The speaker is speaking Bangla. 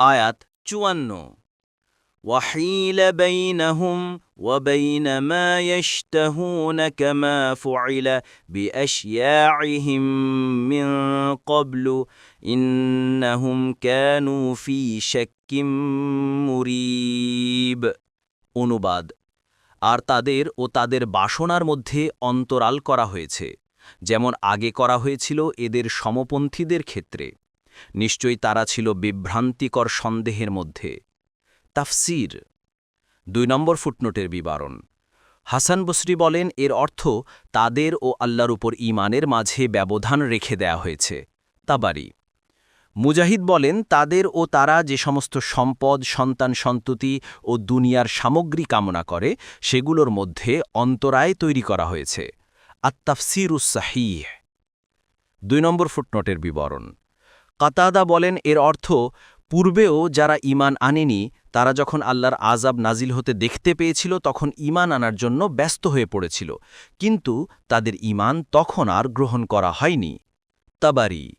আয়াত ৫৪ وحيل بينهم وبين ما يشتهون كما فعل بأشياعهم من قبل إنهم كانوا في شك مريب অনুবাদ আর তাদের ও তাদের বাসনার মধ্যে অন্তরাল করা হয়েছে যেমন আগে করা হয়েছিল এদের সমপন্থীদের ক্ষেত্রে নিশ্চয়ই তারা ছিল বিভ্রান্তিকর সন্দেহের মধ্যে তাফসীর ২ নম্বর ফুটনোটের বিবরণ হাসান বসরি বলেন এর অর্থ তাদের ও আল্লাহর উপর ঈমানের মাঝে ব্যবধান রেখে দেয়া হয়েছে তাবারি মুজাহিদ বলেন তাদের ও তারা যে সমস্ত সম্পদ সন্তান সন্ততি ও দুনিয়ার সামগ্রী কামনা করে সেগুলোর মধ্যে অন্তরায় তৈরি করা হয়েছে আত-তাফসীরুস সাহিহ ২ নম্বর ফুটনোটের বিবরণ কাতাদা বলেন এর অর্থ পূর্বেও যারা ঈমান আনেনি তারা যখন আল্লাহর আযাব নাজিল হতে দেখতে পেয়েছিল তখন ঈমান আনার জন্য ব্যস্ত হয়ে পড়েছিল কিন্তু তাদের ঈমান তখন আর গ্রহণ করা হয়নি তাবারি